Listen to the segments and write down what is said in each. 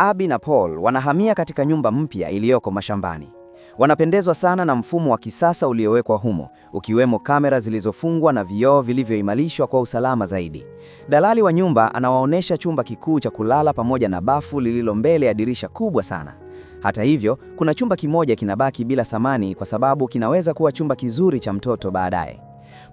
Abby na Paul wanahamia katika nyumba mpya iliyoko mashambani. Wanapendezwa sana na mfumo wa kisasa uliowekwa humo, ukiwemo kamera zilizofungwa na vioo vilivyoimarishwa kwa usalama zaidi. Dalali wa nyumba anawaonesha chumba kikuu cha kulala pamoja na bafu lililo mbele ya dirisha kubwa sana. Hata hivyo, kuna chumba kimoja kinabaki bila samani kwa sababu kinaweza kuwa chumba kizuri cha mtoto baadaye.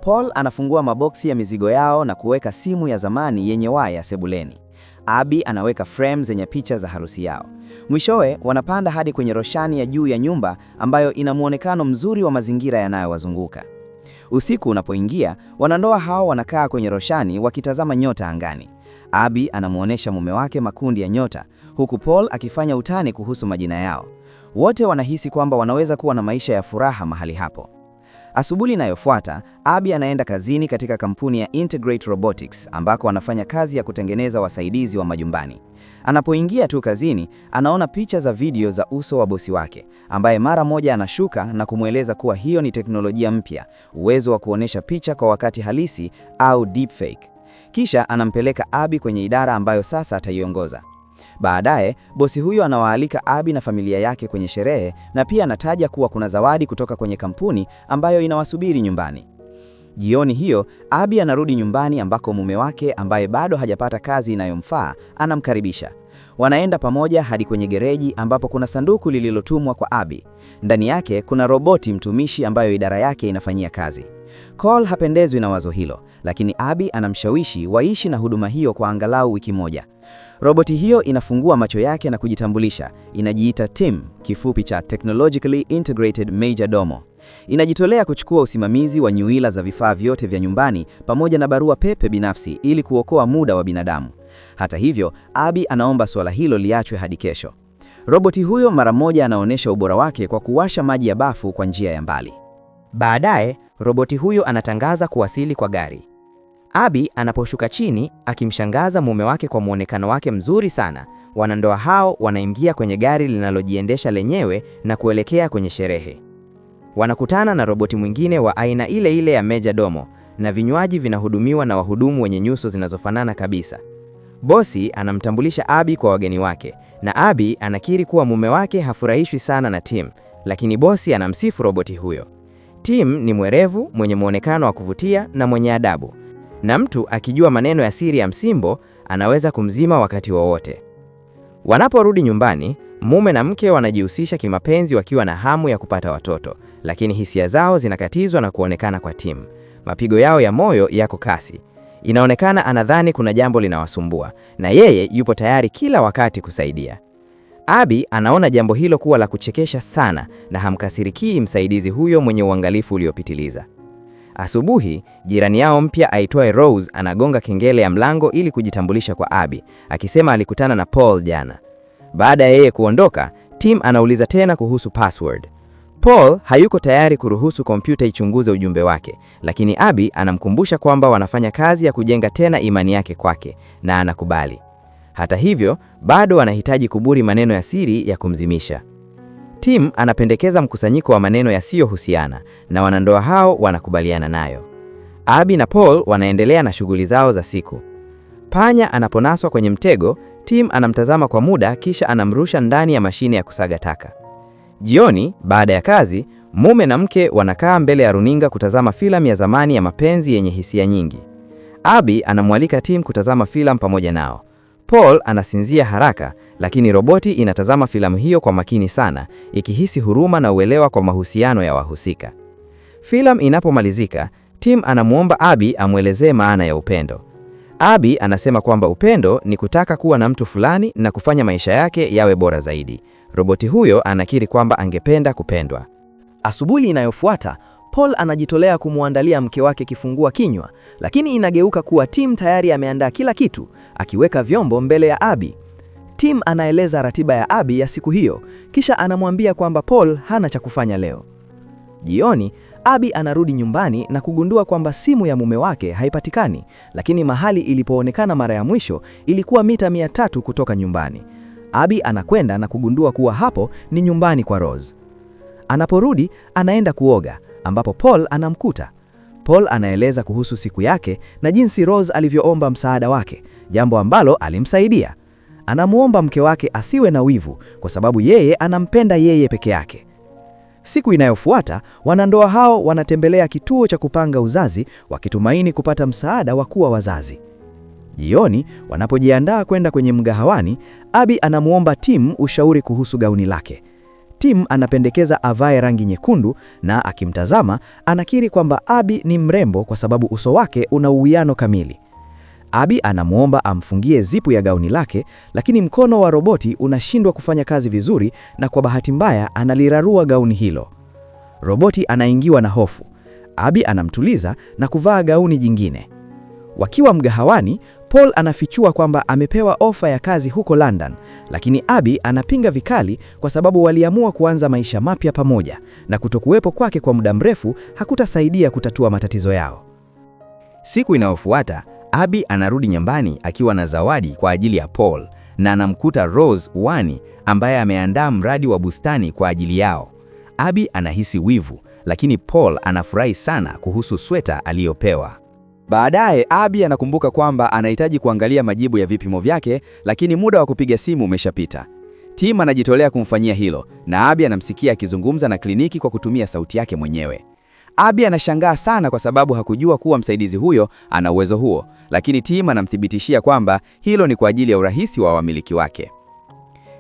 Paul anafungua maboksi ya mizigo yao na kuweka simu ya zamani yenye waya sebuleni. Abby anaweka frame zenye picha za harusi yao. Mwishowe wanapanda hadi kwenye roshani ya juu ya nyumba ambayo ina muonekano mzuri wa mazingira yanayowazunguka. Usiku unapoingia, wanandoa hao wanakaa kwenye roshani wakitazama nyota angani. Abby anamuonesha mume wake makundi ya nyota, huku Paul akifanya utani kuhusu majina yao. Wote wanahisi kwamba wanaweza kuwa na maisha ya furaha mahali hapo. Asubuhi inayofuata, Abby anaenda kazini katika kampuni ya Integrate Robotics ambako anafanya kazi ya kutengeneza wasaidizi wa majumbani. Anapoingia tu kazini, anaona picha za video za uso wa bosi wake, ambaye mara moja anashuka na kumweleza kuwa hiyo ni teknolojia mpya, uwezo wa kuonesha picha kwa wakati halisi au deepfake. Kisha anampeleka Abby kwenye idara ambayo sasa ataiongoza. Baadaye, bosi huyo anawaalika Abby na familia yake kwenye sherehe na pia anataja kuwa kuna zawadi kutoka kwenye kampuni ambayo inawasubiri nyumbani. Jioni hiyo, Abby anarudi nyumbani ambako mume wake ambaye bado hajapata kazi inayomfaa anamkaribisha. Wanaenda pamoja hadi kwenye gereji ambapo kuna sanduku lililotumwa kwa Abby. Ndani yake kuna roboti mtumishi ambayo idara yake inafanyia kazi. Cole hapendezwi na wazo hilo, lakini Abby anamshawishi waishi na huduma hiyo kwa angalau wiki moja. Roboti hiyo inafungua macho yake na kujitambulisha. Inajiita TIM, kifupi cha Technologically Integrated Major Domo. Inajitolea kuchukua usimamizi wa nyuila za vifaa vyote vya nyumbani pamoja na barua pepe binafsi ili kuokoa muda wa binadamu. Hata hivyo, Abby anaomba suala hilo liachwe hadi kesho. Roboti huyo mara moja anaonyesha ubora wake kwa kuwasha maji ya bafu kwa njia ya mbali. Baadaye, roboti huyo anatangaza kuwasili kwa gari. Abby anaposhuka chini, akimshangaza mume wake kwa muonekano wake mzuri sana. Wanandoa hao wanaingia kwenye gari linalojiendesha lenyewe na kuelekea kwenye sherehe. Wanakutana na roboti mwingine wa aina ile ile ya Major Domo, na vinywaji vinahudumiwa na wahudumu wenye nyuso zinazofanana kabisa. Bosi anamtambulisha Abby kwa wageni wake, na Abby anakiri kuwa mume wake hafurahishwi sana na Tim, lakini bosi anamsifu roboti huyo. Tim ni mwerevu, mwenye muonekano wa kuvutia na mwenye adabu, na mtu akijua maneno ya siri ya msimbo anaweza kumzima wakati wowote. Wanaporudi nyumbani, mume na mke wanajihusisha kimapenzi wakiwa na hamu ya kupata watoto, lakini hisia zao zinakatizwa na kuonekana kwa Tim. Mapigo yao ya moyo yako kasi. Inaonekana anadhani kuna jambo linawasumbua, na yeye yupo tayari kila wakati kusaidia. Abby anaona jambo hilo kuwa la kuchekesha sana na hamkasirikii msaidizi huyo mwenye uangalifu uliopitiliza. Asubuhi, jirani yao mpya aitwaye Rose anagonga kengele ya mlango ili kujitambulisha kwa Abby, akisema alikutana na Paul jana. Baada ya yeye kuondoka, Tim anauliza tena kuhusu password. Paul hayuko tayari kuruhusu kompyuta ichunguze ujumbe wake, lakini Abby anamkumbusha kwamba wanafanya kazi ya kujenga tena imani yake kwake, na anakubali. Hata hivyo, bado wanahitaji kuburi maneno ya siri ya kumzimisha. Tim anapendekeza mkusanyiko wa maneno yasiyohusiana, na wanandoa hao wanakubaliana nayo. Abby na Paul wanaendelea na shughuli zao za siku. Panya anaponaswa kwenye mtego, Tim anamtazama kwa muda kisha anamrusha ndani ya mashine ya kusaga taka. Jioni, baada ya kazi, mume na mke wanakaa mbele ya runinga kutazama filamu ya zamani ya mapenzi yenye hisia nyingi. Abby anamwalika Tim kutazama filamu pamoja nao. Paul anasinzia haraka, lakini roboti inatazama filamu hiyo kwa makini sana, ikihisi huruma na uelewa kwa mahusiano ya wahusika. Filamu inapomalizika, Tim anamuomba Abby amwelezee maana ya upendo. Abby anasema kwamba upendo ni kutaka kuwa na mtu fulani na kufanya maisha yake yawe bora zaidi. Roboti huyo anakiri kwamba angependa kupendwa. Asubuhi inayofuata, Paul anajitolea kumwandalia mke wake kifungua kinywa, lakini inageuka kuwa Tim tayari ameandaa kila kitu, akiweka vyombo mbele ya Abby. Tim anaeleza ratiba ya Abby ya siku hiyo, kisha anamwambia kwamba Paul hana cha kufanya leo. Jioni, Abby anarudi nyumbani na kugundua kwamba simu ya mume wake haipatikani, lakini mahali ilipoonekana mara ya mwisho ilikuwa mita 300 kutoka nyumbani. Abby anakwenda na kugundua kuwa hapo ni nyumbani kwa Rose. Anaporudi, anaenda kuoga, ambapo Paul anamkuta. Paul anaeleza kuhusu siku yake na jinsi Rose alivyoomba msaada wake, jambo ambalo alimsaidia. anamuomba mke wake asiwe na wivu kwa sababu yeye anampenda yeye peke yake. Siku inayofuata, wanandoa hao wanatembelea kituo cha kupanga uzazi wakitumaini kupata msaada wa kuwa wazazi. Jioni, wanapojiandaa kwenda kwenye mgahawani, Abby anamuomba Tim ushauri kuhusu gauni lake. Tim anapendekeza avae rangi nyekundu na akimtazama, anakiri kwamba Abby ni mrembo kwa sababu uso wake una uwiano kamili. Abby anamuomba amfungie zipu ya gauni lake, lakini mkono wa roboti unashindwa kufanya kazi vizuri na kwa bahati mbaya analirarua gauni hilo. Roboti anaingiwa na hofu. Abby anamtuliza na kuvaa gauni jingine. Wakiwa mgahawani, Paul anafichua kwamba amepewa ofa ya kazi huko London, lakini Abby anapinga vikali kwa sababu waliamua kuanza maisha mapya pamoja na kutokuwepo kwake kwa muda mrefu hakutasaidia kutatua matatizo yao. Siku inayofuata, Abby anarudi nyumbani akiwa na zawadi kwa ajili ya Paul na anamkuta Rose uani ambaye ameandaa mradi wa bustani kwa ajili yao. Abby anahisi wivu, lakini Paul anafurahi sana kuhusu sweta aliyopewa. Baadaye Abby anakumbuka kwamba anahitaji kuangalia majibu ya vipimo vyake, lakini muda wa kupiga simu umeshapita. Tim anajitolea kumfanyia hilo na Abby anamsikia akizungumza na kliniki kwa kutumia sauti yake mwenyewe. Abby anashangaa sana kwa sababu hakujua kuwa msaidizi huyo ana uwezo huo, lakini Tim anamthibitishia kwamba hilo ni kwa ajili ya urahisi wa wamiliki wake.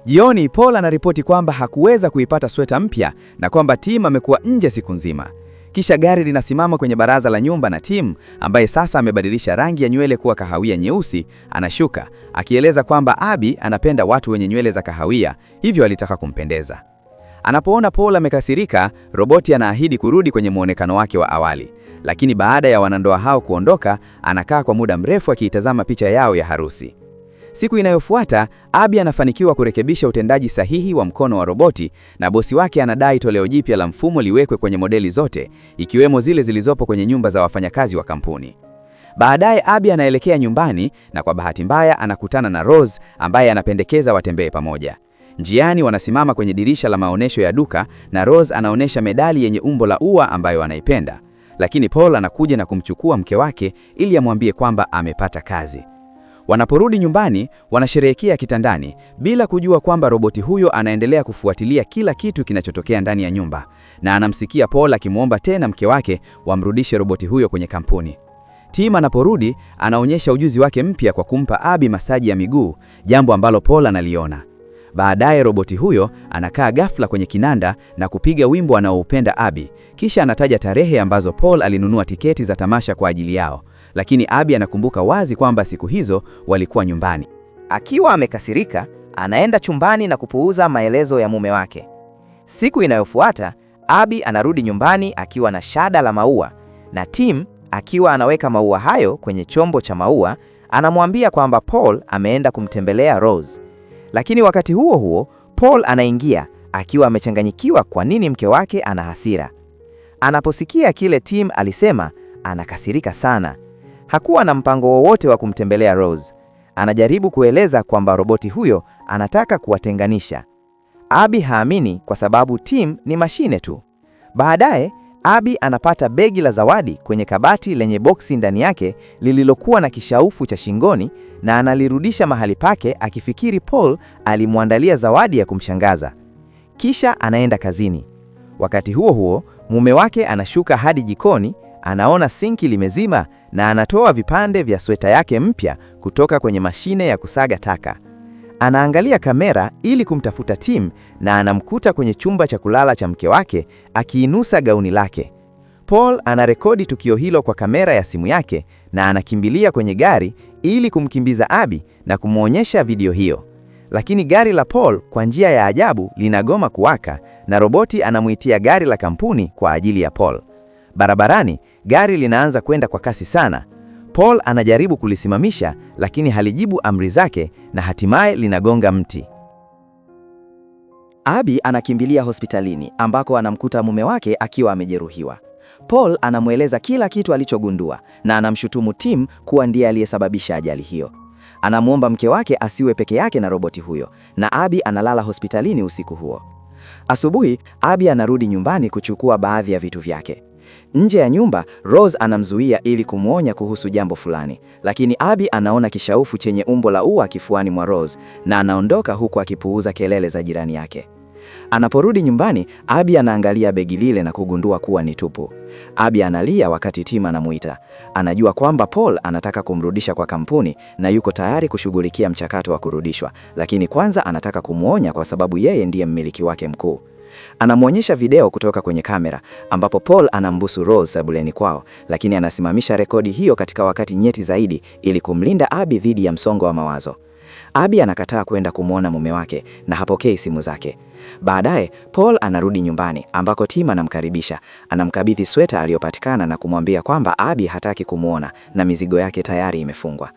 Jioni, Paul anaripoti kwamba hakuweza kuipata sweta mpya na kwamba Tim amekuwa nje siku nzima. Kisha gari linasimama kwenye baraza la nyumba na Tim, ambaye sasa amebadilisha rangi ya nywele kuwa kahawia nyeusi, anashuka, akieleza kwamba Abby anapenda watu wenye nywele za kahawia, hivyo alitaka kumpendeza. Anapoona Paul amekasirika, roboti anaahidi kurudi kwenye muonekano wake wa awali. Lakini baada ya wanandoa hao kuondoka, anakaa kwa muda mrefu akiitazama picha yao ya harusi. Siku inayofuata, Abby anafanikiwa kurekebisha utendaji sahihi wa mkono wa roboti na bosi wake anadai toleo jipya la mfumo liwekwe kwenye modeli zote, ikiwemo zile zilizopo kwenye nyumba za wafanyakazi wa kampuni. Baadaye Abby anaelekea nyumbani na kwa bahati mbaya anakutana na Rose ambaye anapendekeza watembee pamoja. Njiani wanasimama kwenye dirisha la maonesho ya duka na Rose anaonesha medali yenye umbo la ua ambayo anaipenda. Lakini Paul anakuja na kumchukua mke wake ili amwambie kwamba amepata kazi. Wanaporudi nyumbani, wanasherehekea kitandani bila kujua kwamba roboti huyo anaendelea kufuatilia kila kitu kinachotokea ndani ya nyumba, na anamsikia Paul akimwomba tena mke wake wamrudishe roboti huyo kwenye kampuni. Tim anaporudi, anaonyesha ujuzi wake mpya kwa kumpa Abby masaji ya miguu, jambo ambalo Paul analiona. Baadaye roboti huyo anakaa ghafla kwenye kinanda na kupiga wimbo anaoupenda Abby, kisha anataja tarehe ambazo Paul alinunua tiketi za tamasha kwa ajili yao. Lakini Abby anakumbuka wazi kwamba siku hizo walikuwa nyumbani. Akiwa amekasirika, anaenda chumbani na kupuuza maelezo ya mume wake. Siku inayofuata, Abby anarudi nyumbani akiwa na shada la maua, na Tim akiwa anaweka maua hayo kwenye chombo cha maua, anamwambia kwamba Paul ameenda kumtembelea Rose. Lakini wakati huo huo, Paul anaingia akiwa amechanganyikiwa kwa nini mke wake ana hasira. Anaposikia kile Tim alisema, anakasirika sana. Hakuwa na mpango wowote wa kumtembelea Rose. Anajaribu kueleza kwamba roboti huyo anataka kuwatenganisha. Abby haamini kwa sababu Tim ni mashine tu. Baadaye, Abby anapata begi la zawadi kwenye kabati lenye boksi ndani yake lililokuwa na kishaufu cha shingoni na analirudisha mahali pake akifikiri Paul alimwandalia zawadi ya kumshangaza. Kisha anaenda kazini. Wakati huo huo, mume wake anashuka hadi jikoni, anaona sinki limezima na anatoa vipande vya sweta yake mpya kutoka kwenye mashine ya kusaga taka. Anaangalia kamera ili kumtafuta Tim na anamkuta kwenye chumba cha kulala cha mke wake akiinusa gauni lake. Paul anarekodi tukio hilo kwa kamera ya simu yake na anakimbilia kwenye gari ili kumkimbiza Abby na kumwonyesha video hiyo. Lakini gari la Paul kwa njia ya ajabu linagoma kuwaka na roboti anamuitia gari la kampuni kwa ajili ya Paul. Barabarani, gari linaanza kwenda kwa kasi sana. Paul anajaribu kulisimamisha lakini halijibu amri zake na hatimaye linagonga mti. Abby anakimbilia hospitalini ambako anamkuta mume wake akiwa amejeruhiwa. Paul anamweleza kila kitu alichogundua na anamshutumu Tim kuwa ndiye aliyesababisha ajali hiyo. Anamuomba mke wake asiwe peke yake na roboti huyo na Abby analala hospitalini usiku huo. Asubuhi, Abby anarudi nyumbani kuchukua baadhi ya vitu vyake. Nje ya nyumba, Rose anamzuia ili kumwonya kuhusu jambo fulani, lakini Abby anaona kishaufu chenye umbo la ua kifuani mwa Rose na anaondoka huku akipuuza kelele za jirani yake. Anaporudi nyumbani, Abby anaangalia begi lile na kugundua kuwa ni tupu. Abby analia wakati Tim anamuita. Anajua kwamba Paul anataka kumrudisha kwa kampuni na yuko tayari kushughulikia mchakato wa kurudishwa, lakini kwanza anataka kumwonya kwa sababu yeye ndiye mmiliki wake mkuu. Anamwonyesha video kutoka kwenye kamera ambapo Paul anambusu Rose sebuleni kwao, lakini anasimamisha rekodi hiyo katika wakati nyeti zaidi ili kumlinda Abby dhidi ya msongo wa mawazo. Abby anakataa kwenda kumwona mume wake na hapokei simu zake. Baadaye, Paul anarudi nyumbani ambako Tim anamkaribisha, anamkabidhi sweta aliyopatikana na kumwambia kwamba Abby hataki kumwona na mizigo yake tayari imefungwa.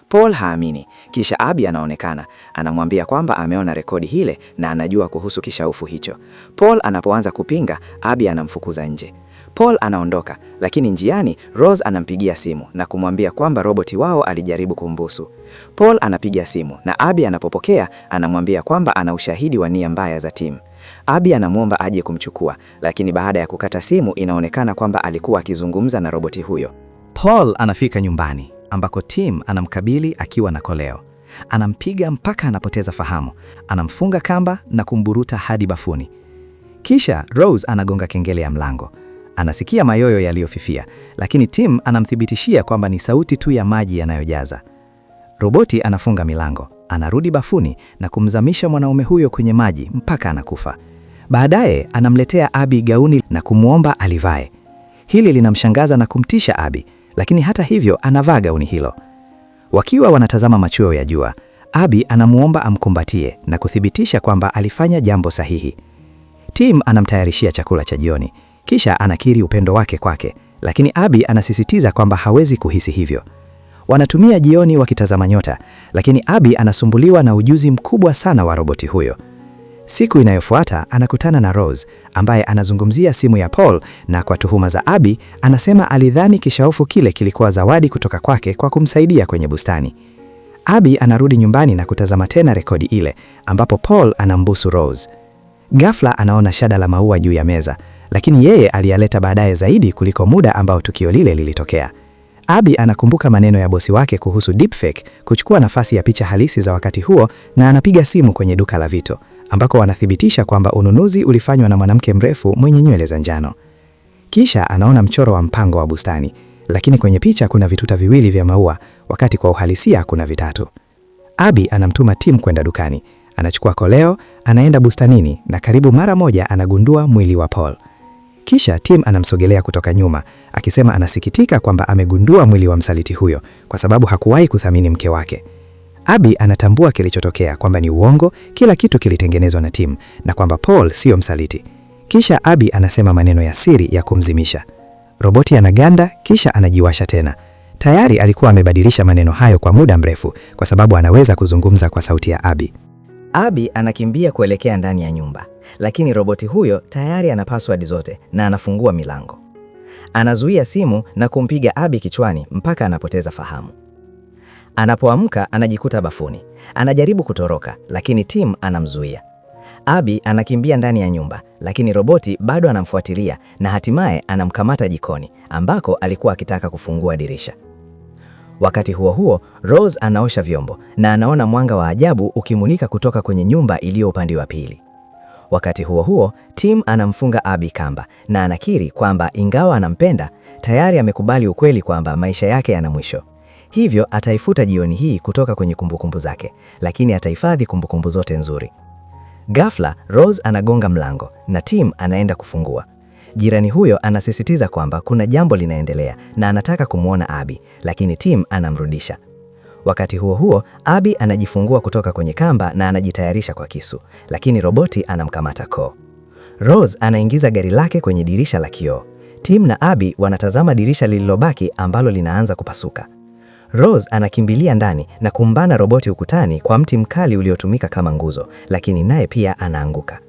Paul haamini, kisha Abby anaonekana, anamwambia kwamba ameona rekodi hile na anajua kuhusu kishaufu hicho. Paul anapoanza kupinga, Abby anamfukuza nje. Paul anaondoka, lakini njiani Rose anampigia simu na kumwambia kwamba roboti wao alijaribu kumbusu. Paul anapiga simu na Abby anapopokea anamwambia kwamba ana ushahidi wa nia mbaya za Tim. Abby anamwomba aje kumchukua, lakini baada ya kukata simu inaonekana kwamba alikuwa akizungumza na roboti huyo. Paul anafika nyumbani ambako Tim anamkabili akiwa na koleo. Anampiga mpaka anapoteza fahamu, anamfunga kamba na kumburuta hadi bafuni. Kisha Rose anagonga kengele ya mlango. Anasikia mayoyo yaliyofifia, lakini Tim anamthibitishia kwamba ni sauti tu ya maji yanayojaza. Roboti anafunga milango, anarudi bafuni na kumzamisha mwanaume huyo kwenye maji mpaka anakufa. Baadaye anamletea Abby gauni na kumwomba alivae. Hili linamshangaza na kumtisha Abby, lakini hata hivyo anavaa gauni hilo. Wakiwa wanatazama machweo ya jua, Abby anamuomba amkumbatie na kuthibitisha kwamba alifanya jambo sahihi. Tim anamtayarishia chakula cha jioni, kisha anakiri upendo wake kwake, lakini Abby anasisitiza kwamba hawezi kuhisi hivyo. Wanatumia jioni wakitazama nyota, lakini Abby anasumbuliwa na ujuzi mkubwa sana wa roboti huyo. Siku inayofuata anakutana na Rose ambaye anazungumzia simu ya Paul, na kwa tuhuma za Abby anasema alidhani kishaufu kile kilikuwa zawadi kutoka kwake kwa kumsaidia kwenye bustani. Abby anarudi nyumbani na kutazama tena rekodi ile ambapo Paul anambusu Rose. Ghafla anaona shada la maua juu ya meza, lakini yeye aliyaleta baadaye zaidi kuliko muda ambao tukio lile lilitokea. Abby anakumbuka maneno ya bosi wake kuhusu deepfake kuchukua nafasi ya picha halisi za wakati huo, na anapiga simu kwenye duka la vito ambako wanathibitisha kwamba ununuzi ulifanywa na mwanamke mrefu mwenye nywele za njano. Kisha anaona mchoro wa mpango wa bustani, lakini kwenye picha kuna vituta viwili vya maua wakati kwa uhalisia kuna vitatu. Abby anamtuma Tim kwenda dukani, anachukua koleo, anaenda bustanini na karibu mara moja anagundua mwili wa Paul. Kisha Tim anamsogelea kutoka nyuma, akisema anasikitika kwamba amegundua mwili wa msaliti huyo kwa sababu hakuwahi kuthamini mke wake. Abby anatambua kilichotokea kwamba ni uongo, kila kitu kilitengenezwa na Tim na kwamba Paul sio msaliti. Kisha Abby anasema maneno ya siri ya kumzimisha. Roboti anaganda kisha anajiwasha tena. Tayari alikuwa amebadilisha maneno hayo kwa muda mrefu kwa sababu anaweza kuzungumza kwa sauti ya Abby. Abby anakimbia kuelekea ndani ya nyumba, lakini roboti huyo tayari ana password zote na anafungua milango. Anazuia simu na kumpiga Abby kichwani mpaka anapoteza fahamu. Anapoamka anajikuta bafuni. Anajaribu kutoroka, lakini Tim anamzuia. Abby anakimbia ndani ya nyumba, lakini roboti bado anamfuatilia na hatimaye anamkamata jikoni ambako alikuwa akitaka kufungua dirisha. Wakati huo huo, Rose anaosha vyombo na anaona mwanga wa ajabu ukimulika kutoka kwenye nyumba iliyo upande wa pili. Wakati huo huo, Tim anamfunga Abby kamba na anakiri kwamba ingawa anampenda, tayari amekubali ukweli kwamba maisha yake yana mwisho. Hivyo ataifuta jioni hii kutoka kwenye kumbukumbu zake, lakini atahifadhi kumbukumbu zote nzuri. Ghafla, Rose anagonga mlango na Tim anaenda kufungua. Jirani huyo anasisitiza kwamba kuna jambo linaendelea na anataka kumwona Abby, lakini Tim anamrudisha. Wakati huo huo, Abby anajifungua kutoka kwenye kamba na anajitayarisha kwa kisu, lakini roboti anamkamata koo. Rose anaingiza gari lake kwenye dirisha la kioo. Tim na Abby wanatazama dirisha lililobaki ambalo linaanza kupasuka. Rose anakimbilia ndani na kumbana roboti ukutani kwa mti mkali uliotumika kama nguzo, lakini naye pia anaanguka.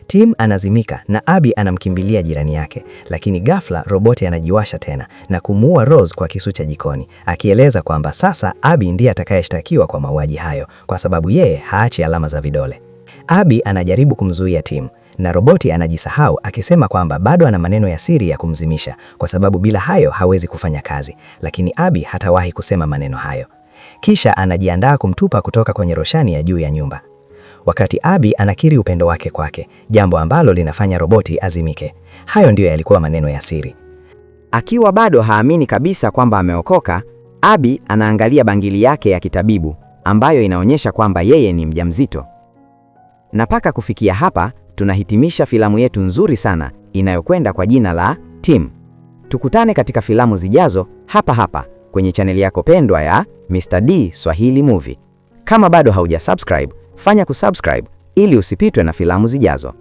Tim anazimika na Abby anamkimbilia jirani yake, lakini ghafla roboti anajiwasha tena na kumuua Rose kwa kisu cha jikoni, akieleza kwamba sasa Abby ndiye atakayeshtakiwa kwa mauaji hayo kwa sababu yeye haachi alama za vidole. Abby anajaribu kumzuia Tim na roboti anajisahau akisema kwamba bado ana maneno ya siri ya kumzimisha kwa sababu bila hayo hawezi kufanya kazi, lakini Abby hatawahi kusema maneno hayo. Kisha anajiandaa kumtupa kutoka kwenye roshani ya juu ya nyumba. Wakati Abby anakiri upendo wake kwake, jambo ambalo linafanya roboti azimike. Hayo ndiyo yalikuwa maneno ya siri. Akiwa bado haamini kabisa kwamba ameokoka, Abby anaangalia bangili yake ya kitabibu ambayo inaonyesha kwamba yeye ni mjamzito. Na mpaka kufikia hapa tunahitimisha filamu yetu nzuri sana inayokwenda kwa jina la Tim. Tukutane katika filamu zijazo hapa hapa kwenye chaneli yako pendwa ya Mr. D Swahili Movie. Kama bado haujasubscribe, fanya kusubscribe ili usipitwe na filamu zijazo.